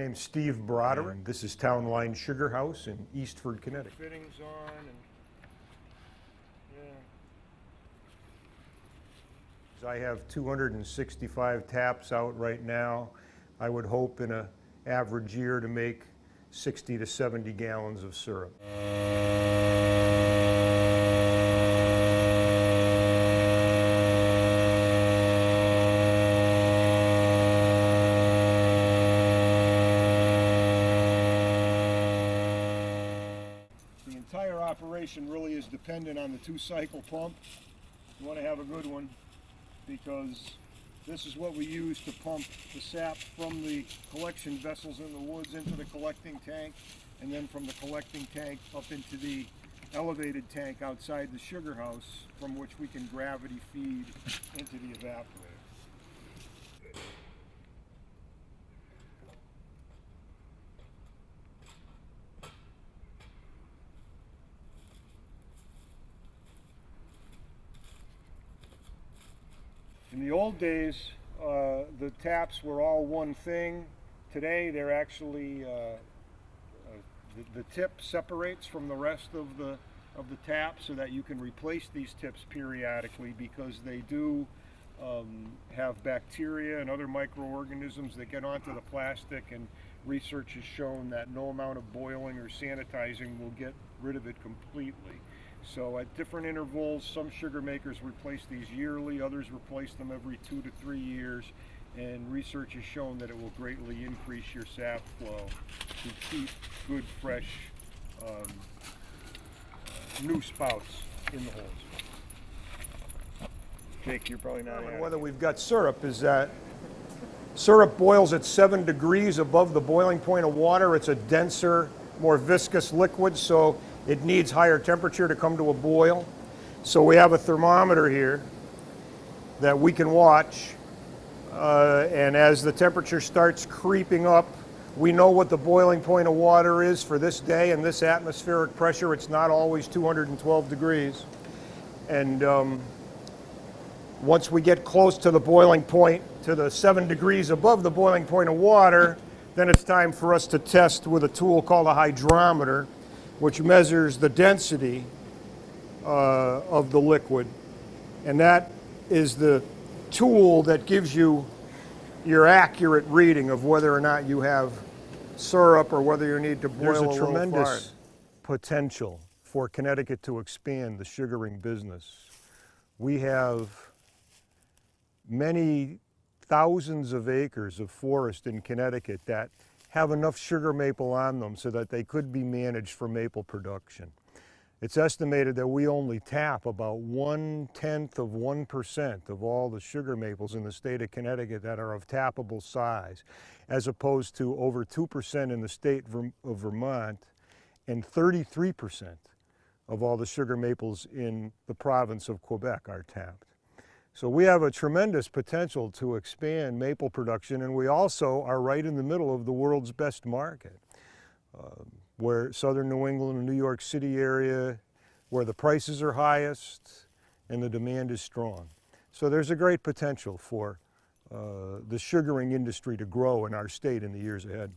name's Steve Broderick. This is Town Line Sugarhouse in Eastford, Connecticut. Fittings on and yeah. I have 265 taps out right now. I would hope in an average year to make 60 to 70 gallons of syrup. The entire operation really is dependent on the two-cycle pump. You want to have a good one because this is what we use to pump the sap from the collection vessels in the woods into the collecting tank, and then from the collecting tank up into the elevated tank outside the sugar house, from which we can gravity feed into the evaporator. In the old days, the taps were all one thing. Today, they're actually the tip separates from the rest of the tap, so that you can replace these tips periodically, because they do have bacteria and other microorganisms that get onto the plastic, and research has shown that no amount of boiling or sanitizing will get rid of it completely. So at different intervals, some sugar makers replace these yearly, others replace them every 2 to 3 years, and research has shown that it will greatly increase your sap flow to keep good, fresh, new spouts in the holes. Jake, you're probably not happy. Whether we've got syrup is that syrup boils at 7 degrees above the boiling point of water. It's a denser, more viscous liquid, so it needs higher temperature to come to a boil. So we have a thermometer here that we can watch, and as the temperature starts creeping up, we know what the boiling point of water is for this day and this atmospheric pressure. It's not always 212 degrees. And once we get close to the boiling point, to the 7 degrees above the boiling point of water, then it's time for us to test with a tool called a hydrometer, which measures the density of the liquid. And that is the tool that gives you your accurate reading of whether or not you have syrup or whether you need to boil a little. There's a tremendous potential for Connecticut to expand the sugaring business. We have many thousands of acres of forest in Connecticut that have enough sugar maple on them so that they could be managed for maple production. It's estimated that we only tap about 0.1% of all the sugar maples in the state of Connecticut that are of tappable size, as opposed to over 2% in the state of Vermont and 33% of all the sugar maples in the province of Quebec are tapped. So we have a tremendous potential to expand maple production, and we also are right in the middle of the world's best market, where southern New England and New York City area, where the prices are highest and the demand is strong. So there's a great potential for the sugaring industry to grow in our state in the years ahead.